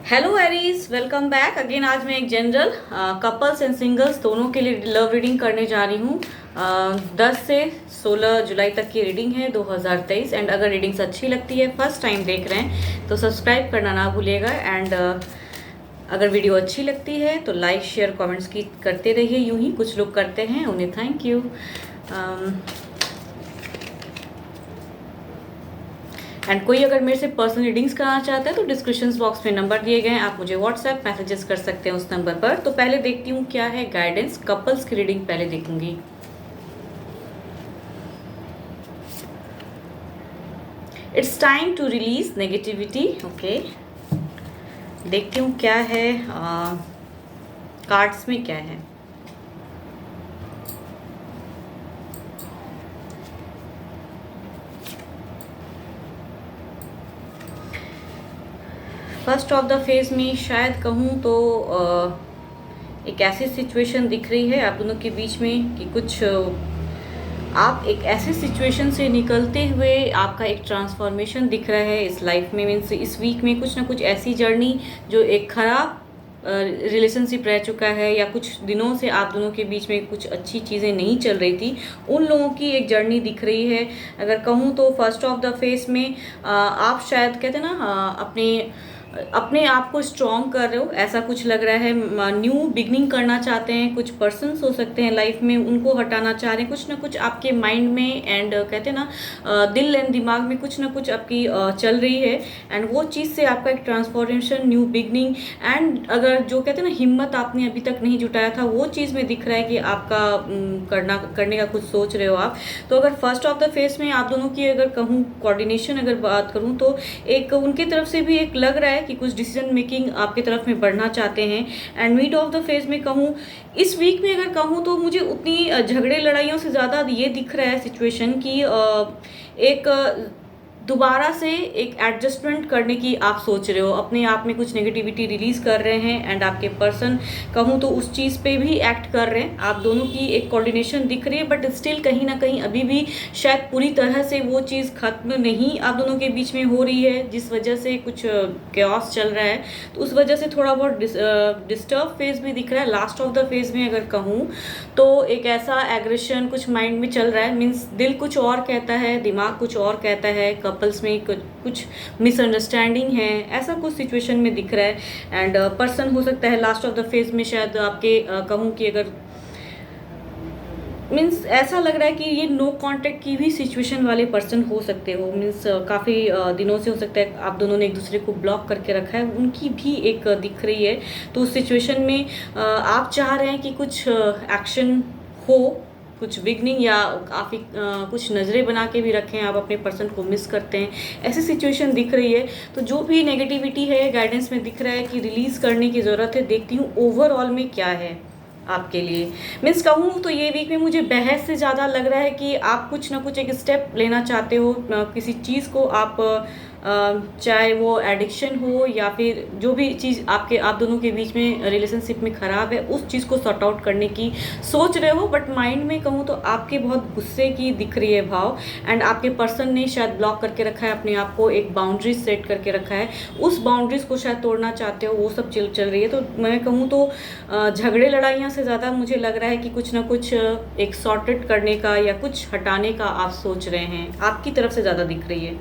Hello Aries, welcome back again. आज मैं एक जनरल कपल्स एंड सिंगल्स दोनों के लिए लव रीडिंग करने जा रही हूँ। 10 से 16 जुलाई तक की रीडिंग है 2023। एंड अगर रीडिंग्स अच्छी लगती है, फर्स्ट टाइम देख रहे हैं तो सब्सक्राइब करना ना भूलिएगा। एंड अगर वीडियो अच्छी लगती है तो लाइक शेयर कमेंट्स की करते रहिए। यूं ही कुछ लोग करते हैं, उन्हें थैंक यू। एंड कोई अगर मेरे से पर्सनल रीडिंग्स कराना चाहता है तो डिस्क्रिप्शन बॉक्स में नंबर दिए गए हैं, आप मुझे व्हाट्सएप मैसेजेस कर सकते हैं उस नंबर पर। तो पहले देखती हूँ क्या है गाइडेंस। कपल्स की रीडिंग पहले देखूंगी। It's time to release negativity. Okay, देखती हूँ क्या है कार्ड्स में क्या है। फर्स्ट ऑफ द फेज में शायद कहूँ तो एक ऐसी सिचुएशन दिख रही है आप दोनों के बीच में कि कुछ आप एक ऐसे सिचुएशन से निकलते हुए आपका एक ट्रांसफॉर्मेशन दिख रहा है इस लाइफ में। मीन्स इस वीक में कुछ ना कुछ ऐसी जर्नी जो एक खराब रिलेशनशिप रह चुका है या कुछ दिनों से आप दोनों के बीच में कुछ अच्छी चीज़ें नहीं चल रही थी, उन लोगों की एक जर्नी दिख रही है। अगर कहूँ तो फर्स्ट ऑफ द फेस में आप शायद कहते हैं ना अपने आप को स्ट्रॉन्ग कर रहे हो, ऐसा कुछ लग रहा है। न्यू बिगनिंग करना चाहते हैं, कुछ पर्सन्स हो सकते हैं लाइफ में, उनको हटाना चाह रहे हैं। कुछ ना कुछ आपके माइंड में एंड कहते हैं ना दिल एंड दिमाग में कुछ ना कुछ आपकी चल रही है। एंड वो चीज़ से आपका एक ट्रांसफॉर्मेशन, न्यू बिगनिंग एंड अगर जो कहते हैं ना हिम्मत आपने अभी तक नहीं जुटाया था, वो चीज़ में दिख रहा है कि आपका करने का कुछ सोच रहे हो आप। तो अगर फर्स्ट ऑफ द फेस में आप दोनों की अगर कहूँ कोऑर्डिनेशन अगर बात करूँ तो एक उनकी तरफ से भी एक लग रहा है कि कुछ डिसीजन मेकिंग आपकी तरफ में बढ़ना चाहते हैं। And mid of the phase में कहूँ इस वीक में अगर कहूँ तो मुझे उतनी झगड़े लड़ाइयों से ज़्यादा ये दिख रहा है सिचुएशन की एक दोबारा से एक एडजस्टमेंट करने की आप सोच रहे हो, अपने आप में कुछ नेगेटिविटी रिलीज कर रहे हैं। एंड आपके पर्सन कहूँ तो उस चीज़ पे भी एक्ट कर रहे हैं। आप दोनों की एक कोऑर्डिनेशन दिख रही है, बट स्टिल कहीं ना कहीं अभी भी शायद पूरी तरह से वो चीज़ खत्म नहीं आप दोनों के बीच में हो रही है, जिस वजह से कुछ कैओस चल रहा है। तो उस वजह से थोड़ा बहुत डिस्टर्ब फेज भी दिख रहा है। लास्ट ऑफ द फेज में अगर कहूँ तो एक ऐसा एग्रेशन कुछ माइंड में चल रहा है। मीन्स दिल कुछ और कहता है, दिमाग कुछ और कहता है, कपल्स में कुछ मिसअंडरस्टैंडिंग है, ऐसा कुछ सिचुएशन में दिख रहा है। एंड पर्सन हो सकता है लास्ट ऑफ द फेज में शायद आपके कहूँ कि अगर मीन्स ऐसा लग रहा है कि ये नो कांटेक्ट की भी सिचुएशन वाले पर्सन हो सकते हो। मीन्स काफ़ी दिनों से हो सकता है आप दोनों ने एक दूसरे को ब्लॉक करके रखा है, उनकी भी एक दिख रही है। तो उस सिचुएशन में आप चाह रहे हैं कि कुछ एक्शन हो, कुछ बिगनिंग या काफ़ी कुछ नज़रें बना के भी रखें, आप अपने पर्सन को मिस करते हैं, ऐसी सिचुएशन दिख रही है। तो जो भी नेगेटिविटी है गाइडेंस में दिख रहा है कि रिलीज़ करने की ज़रूरत है। देखती हूँ ओवरऑल में क्या है आपके लिए। मीन्स कहूँ तो ये वीक में मुझे बहस से ज़्यादा लग रहा है कि आप कुछ ना कुछ एक स्टेप लेना चाहते हो, किसी चीज़ को आप चाहे वो एडिक्शन हो या फिर जो भी चीज़ आप दोनों के बीच में रिलेशनशिप में ख़राब है, उस चीज़ को सॉर्ट आउट करने की सोच रहे हो। बट माइंड में कहूँ तो आपके बहुत गुस्से की दिख रही है भाव। एंड आपके पर्सन ने शायद ब्लॉक करके रखा है अपने आप को, एक बाउंड्रीज सेट करके रखा है, उस बाउंड्रीज को शायद तोड़ना चाहते हो, वो सब चल रही है। तो मैं कहूँ तो झगड़े लड़ाइयाँ से ज़्यादा मुझे लग रहा है कि कुछ ना कुछ एक सॉर्टेड करने का या कुछ हटाने का आप सोच रहे हैं, आपकी तरफ से ज़्यादा दिख रही है।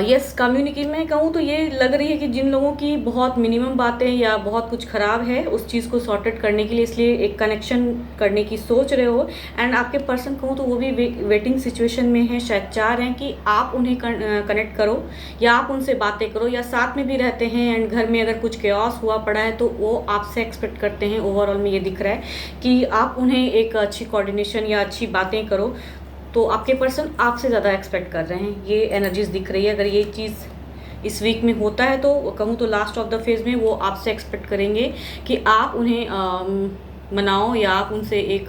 यस, कम्युनिकेशन में कहूँ तो ये लग रही है कि जिन लोगों की बहुत मिनिमम बातें या बहुत कुछ ख़राब है, उस चीज़ को सॉर्टेड करने के लिए इसलिए एक कनेक्शन करने की सोच रहे हो। एंड आपके पर्सन कहूँ तो वो भी वेटिंग सिचुएशन में है, शायद चाह रहे हैं कि आप उन्हें कनेक्ट करो या आप उनसे बातें करो, या साथ में भी रहते हैं। एंड घर में अगर कुछ केओस हुआ पड़ा है तो वो आपसे एक्सपेक्ट करते हैं। ओवरऑल में ये दिख रहा है कि आप उन्हें एक अच्छी कोऑर्डिनेशन या अच्छी बातें करो, तो आपके पर्सन आपसे ज़्यादा एक्सपेक्ट कर रहे हैं, ये एनर्जीज दिख रही है। अगर ये चीज़ इस वीक में होता है तो कहूँ तो लास्ट ऑफ द फेज में वो आपसे एक्सपेक्ट करेंगे कि आप उन्हें मनाओ या आप उनसे एक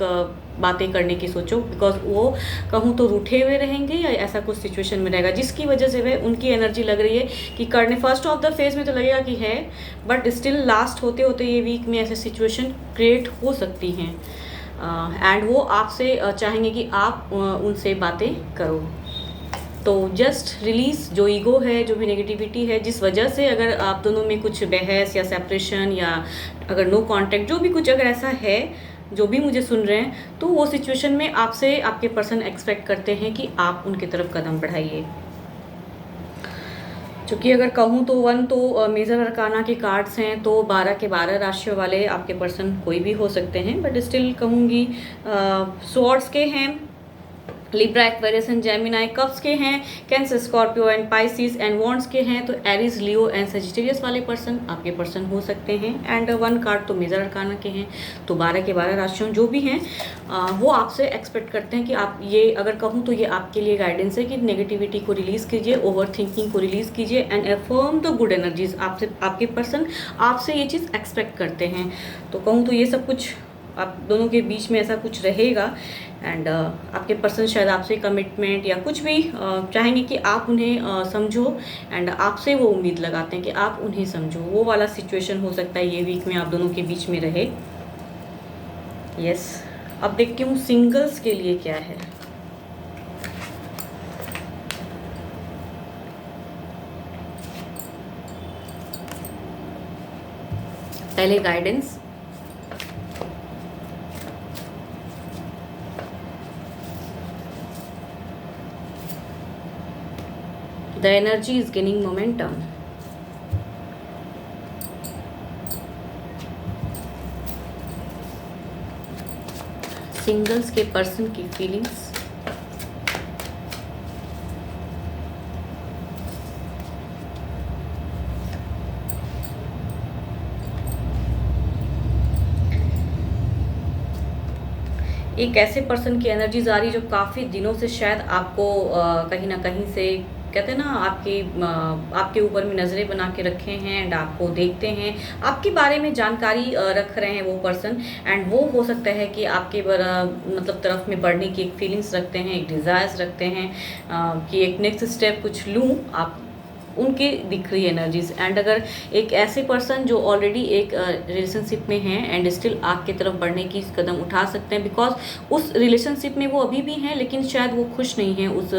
बातें करने की सोचो, बिकॉज वो कहूँ तो रूठे हुए रहेंगे या ऐसा कुछ सिचुएशन में रहेगा, जिसकी वजह से वह उनकी एनर्जी लग रही है कि करने। फर्स्ट ऑफ द फेज में तो लगेगा कि है, बट स्टिल लास्ट होते होते ये वीक में ऐसे सिचुएशन क्रिएट हो सकती हैं। एंड वो आपसे चाहेंगे कि आप उनसे बातें करो। तो जस्ट रिलीज जो ईगो है, जो भी नेगेटिविटी है, जिस वजह से अगर आप दोनों में कुछ बहस या सेपरेशन या अगर नो कांटेक्ट, जो भी कुछ अगर ऐसा है, जो भी मुझे सुन रहे हैं, तो वो सिचुएशन में आपसे आपके पर्सन एक्सपेक्ट करते हैं कि आप उनकी तरफ कदम बढ़ाइए। चूँकि अगर कहूँ तो 1 तो मेजर अरकाना के कार्ड्स हैं, तो 12 के 12 राशियों वाले आपके पर्सन कोई भी हो सकते हैं, बट स्टिल कहूँगी स्वॉर्ड्स के हैं, Libra, Aquarius and Gemini, cups के हैं, cancer, Scorpio and Pisces, and wands के हैं तो एरीज, लियो एंड सजिटेरियस वाले पर्सन आपके पर्सन हो सकते हैं। एंड 1 कार्ड तो मेजर अरकाना के हैं, तो 12 के 12 राशियों जो भी हैं वो आपसे एक्सपेक्ट करते हैं कि आप ये, अगर कहूँ तो ये आपके लिए गाइडेंस है कि नेगेटिविटी को रिलीज़ कीजिए, ओवर थिंकिंग को रिलीज़ कीजिए and affirm the good energies. आपसे आपके पर्सन आपसे ये चीज़ एक्सपेक्ट करते हैं। तो कहूँ तो ये सब कुछ आप दोनों के बीच में ऐसा कुछ रहेगा। एंड आपके पर्सन शायद आपसे कमिटमेंट या कुछ भी चाहेंगे कि आप उन्हें समझो, एंड आपसे वो उम्मीद लगाते हैं कि आप उन्हें समझो। वो वाला सिचुएशन हो सकता है ये वीक में आप दोनों के बीच में रहे। यस, अब देखती हूँ सिंगल्स के लिए क्या है। पहले guidance, the energy is gaining momentum. Singles के पर्सन की फीलिंग्स, एक ऐसे पर्सन की एनर्जीज आ रही जो काफ़ी दिनों से शायद आपको कहीं ना कहीं से, कहते हैं ना, आपके ऊपर में नज़रें बना के रखे हैं एंड आपको देखते हैं, आपके बारे में जानकारी रख रहे हैं वो पर्सन। एंड वो हो सकता है कि आपके मतलब तरफ में बढ़ने की एक फीलिंग्स रखते हैं, एक डिज़ायर्स रखते हैं कि एक नेक्स्ट स्टेप कुछ लूँ, आप उनके दिख रही एनर्जीज। एंड अगर एक ऐसे पर्सन जो ऑलरेडी एक रिलेशनशिप में हैं एंड स्टिल आपकी तरफ बढ़ने की कदम उठा सकते हैं, बिकॉज उस रिलेशनशिप में वो अभी भी हैं लेकिन शायद वो खुश नहीं हैं उस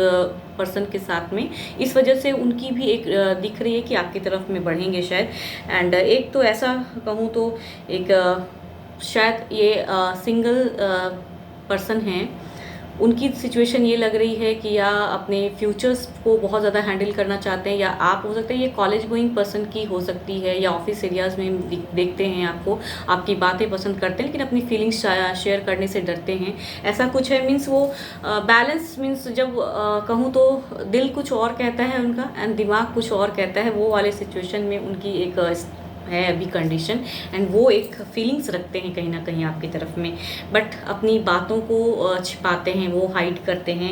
पर्सन के साथ में, इस वजह से उनकी भी एक दिख रही है कि आपकी तरफ में बढ़ेंगे शायद। एंड एक तो ऐसा कहूँ तो एक शायद ये सिंगल पर्सन हैं, उनकी सिचुएशन ये लग रही है कि या अपने फ्यूचर्स को बहुत ज़्यादा हैंडल करना चाहते हैं, या आप हो सकते हैं ये कॉलेज गोइंग पर्सन की हो सकती है, या ऑफिस एरियाज़ में देखते हैं आपको, आपकी बातें पसंद करते हैं लेकिन अपनी फीलिंग्स शेयर करने से डरते हैं, ऐसा कुछ है। मीन्स वो बैलेंस, मीन्स जब कहूँ तो दिल कुछ और कहता है उनका एंड दिमाग कुछ और कहता है, वो वाले सिचुएशन में उनकी एक है अभी कंडीशन। एंड वो एक फीलिंग्स रखते हैं कहीं ना कहीं आपकी तरफ में, बट अपनी बातों को छिपाते हैं, वो हाइड करते हैं।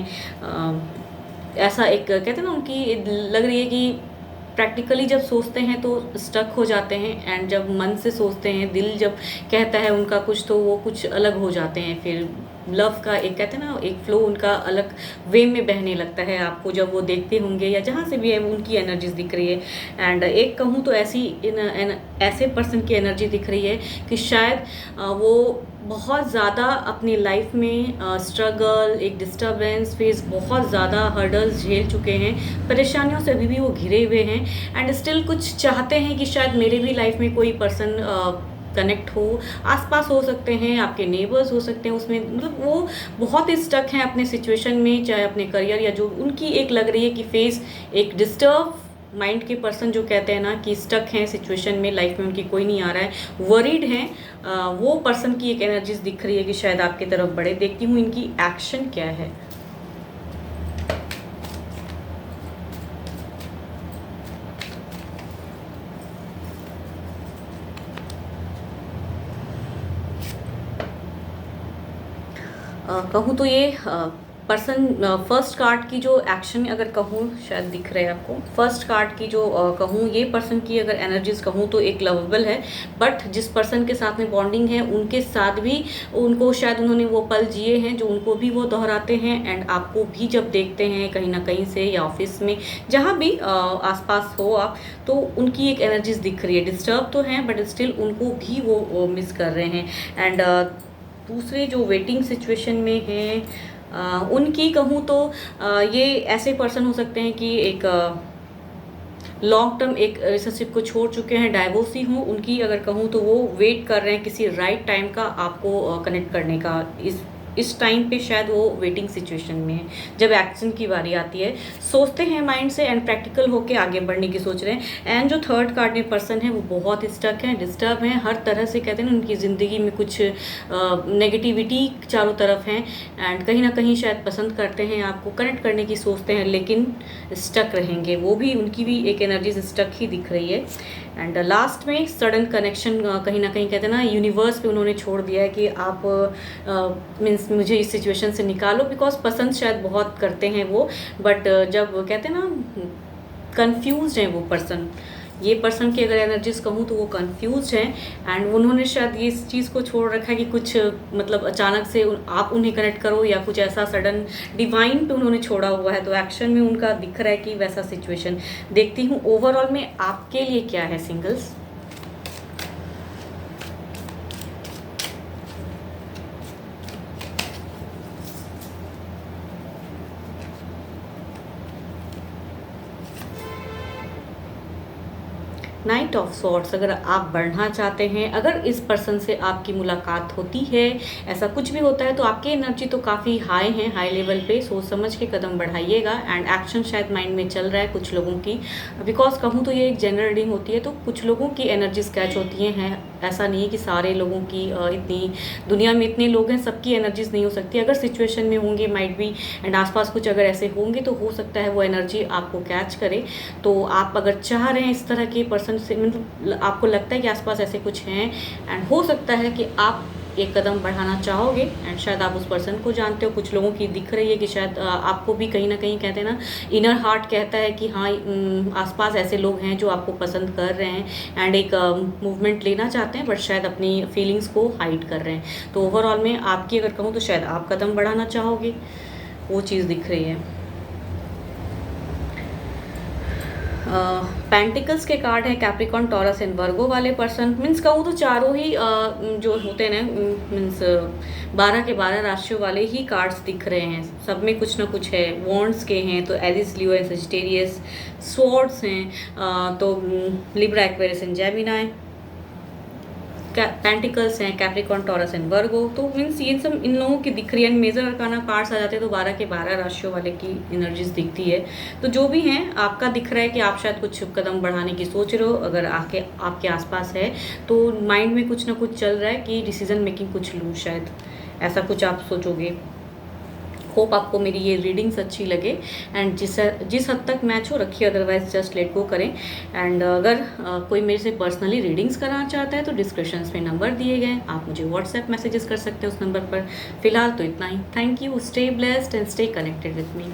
ऐसा एक कहते हैं ना, उनकी लग रही है कि प्रैक्टिकली जब सोचते हैं तो स्टक हो जाते हैं, एंड जब मन से सोचते हैं, दिल जब कहता है उनका कुछ, तो वो कुछ अलग हो जाते हैं। फिर लव का एक कहते हैं ना, एक फ्लो उनका अलग वे में बहने लगता है, आपको जब वो देखते होंगे या जहाँ से भी है उनकी एनर्जीज दिख रही है। एंड एक कहूँ तो ऐसे पर्सन की एनर्जी दिख रही है कि शायद वो बहुत ज़्यादा अपनी लाइफ में स्ट्रगल, एक डिस्टर्बेंस फेस, बहुत ज़्यादा हर्डल्स झेल चुके हैं, परेशानियों से अभी भी वो घिरे हुए हैं, एंड स्टिल कुछ चाहते हैं कि शायद मेरे भी लाइफ में कोई पर्सन कनेक्ट हो, आसपास हो सकते हैं, आपके नेबर्स हो सकते हैं, उसमें मतलब वो बहुत ही स्टक हैं अपने सिचुएशन में, चाहे अपने करियर या जो उनकी एक लग रही है कि फेस एक डिस्टर्ब माइंड के पर्सन जो कहते हैं ना कि स्टक हैं सिचुएशन में, लाइफ में उनकी कोई नहीं आ रहा है, वरीड हैं, वो पर्सन की एक एनर्जीज दिख रही है कि शायद आपकी तरफ बढ़े। देखती हूँ इनकी एक्शन क्या है। कहूँ तो ये पर्सन फर्स्ट कार्ड की जो एक्शन अगर कहूँ, शायद दिख रहे हैं आपको, फर्स्ट कार्ड की जो कहूँ, ये पर्सन की अगर एनर्जीज कहूँ तो एक लवेबल है, बट जिस पर्सन के साथ में बॉन्डिंग है उनके साथ भी उनको शायद उन्होंने वो पल जिए हैं जो उनको भी वो दोहराते हैं। एंड आपको भी जब देखते हैं कहीं ना कहीं से या ऑफिस में जहाँ भी आसपास हो आप, तो उनकी एक एनर्जीज दिख रही है, डिस्टर्ब तो हैं बट स्टिल उनको भी वो मिस कर रहे हैं। एंड दूसरे जो वेटिंग सिचुएशन में हैं, उनकी कहूँ तो ये ऐसे पर्सन हो सकते हैं कि एक लॉन्ग टर्म एक रिलेशनशिप को छोड़ चुके हैं, डाइवोर्स ही हों, उनकी अगर कहूँ तो वो वेट कर रहे हैं किसी राइट टाइम का आपको कनेक्ट करने का। इस टाइम पे शायद वो वेटिंग सिचुएशन में है। जब एक्शन की बारी आती है सोचते हैं माइंड से एंड प्रैक्टिकल होके आगे बढ़ने की सोच रहे हैं। एंड जो थर्ड कार्ड में पर्सन है वो बहुत स्टक हैं, डिस्टर्ब हैं, हर तरह से कहते हैं ना उनकी ज़िंदगी में कुछ नेगेटिविटी चारों तरफ हैं एंड कहीं ना कहीं शायद पसंद करते हैं, आपको कनेक्ट करने की सोचते हैं लेकिन स्टक रहेंगे। वो भी उनकी भी एक एनर्जी स्टक ही दिख रही है। एंड लास्ट में सडन कनेक्शन कहीं ना कहीं कहते हैं ना यूनिवर्स पे उन्होंने छोड़ दिया है कि आप मीन्स मुझे इस सिचुएशन से निकालो, बिकॉज पसंद शायद बहुत करते हैं वो, बट जब कहते हैं ना कंफ्यूज हैं वो पर्सन, ये पर्सन की अगर एनर्जीज कहूँ तो वो कंफ्यूज हैं एंड उन्होंने शायद ये इस चीज़ को छोड़ रखा है कि कुछ मतलब अचानक से आप उन्हें कनेक्ट करो या कुछ ऐसा सडन डिवाइन पे उन्होंने छोड़ा हुआ है। तो एक्शन में उनका दिख रहा है कि वैसा सिचुएशन देखती हूँ। ओवरऑल में आपके लिए क्या है सिंगल्स? नाइट ऑफ सॉर्ट्स, अगर आप बढ़ना चाहते हैं, अगर इस पर्सन से आपकी मुलाकात होती है, ऐसा कुछ भी होता है तो आपकी एनर्जी तो काफ़ी हाई है, हाई लेवल पे, सोच समझ के कदम बढ़ाइएगा। एंड एक्शन शायद माइंड में चल रहा है कुछ लोगों की, बिकॉज कहूँ तो ये एक जनरल रीडिंग होती है तो कुछ लोगों की एनर्जीज कैच होती हैं। ऐसा नहीं है कि सारे लोगों की इतनी दुनिया में इतने लोग हैं सबकी एनर्जीज नहीं हो सकती। अगर सिचुएशन में होंगे माइट भी एंड आसपास कुछ अगर ऐसे होंगे तो हो सकता है वो एनर्जी आपको कैच करे। तो आप अगर चाह रहे हैं इस तरह के पर्सन से, मतलब आपको लगता है कि आसपास ऐसे कुछ हैं एंड हो सकता है कि आप एक कदम बढ़ाना चाहोगे एंड शायद आप उस पर्सन को जानते हो। कुछ लोगों की दिख रही है कि शायद आपको भी कहीं ना कहीं कहते हैं ना इनर हार्ट कहता है कि हाँ आसपास ऐसे लोग हैं जो आपको पसंद कर रहे हैं एंड एक मूवमेंट लेना चाहते हैं बट शायद अपनी फीलिंग्स को हाइड कर रहे हैं। तो ओवरऑल में आपकी अगर कहूँ तो शायद आप कदम बढ़ाना चाहोगे, वो चीज़ दिख रही है। पेंटिकल्स के कार्ड है कैप्रिकॉन, टॉरस एंड वर्गो वाले पर्सन। मीन्स कहूँ तो चारों ही जो होते हैं ना मीन्स 12 के 12 राशियों वाले ही कार्ड्स दिख रहे हैं। सब में कुछ ना कुछ है। वॉन्ड्स के हैं तो Aries, Leo and Sagittarius. Swords हैं तो Libra, Aquarius and Gemini. Pentacles हैं कैप्रिकॉन, टॉरस एंड वर्गो। तो मीन्स ये सब इन लोगों की दिख रही है। मेजर अरकाना कार्ड्स आ जाते हैं तो 12 के 12 राशियों वाले की एनर्जीज दिखती है। तो जो भी हैं आपका दिख रहा है कि आप शायद कुछ कदम बढ़ाने की सोच रहे हो। अगर आपके आसपास है तो माइंड में कुछ ना कुछ चल रहा है कि डिसीजन मेकिंग कुछ लूँ, शायद ऐसा कुछ आप सोचोगे। होप आपको मेरी ये रीडिंग्स अच्छी लगे एंड जिस हद तक मैच हो रखिए, अदरवाइज जस्ट लेट गो करें। एंड अगर कोई मेरे से पर्सनली रीडिंग्स कराना चाहता है तो डिस्क्रिप्शन में नंबर दिए गए, आप मुझे व्हाट्सएप मैसेजेस कर सकते हैं उस नंबर पर। फिलहाल तो इतना ही। Thank you, stay blessed and stay connected with me.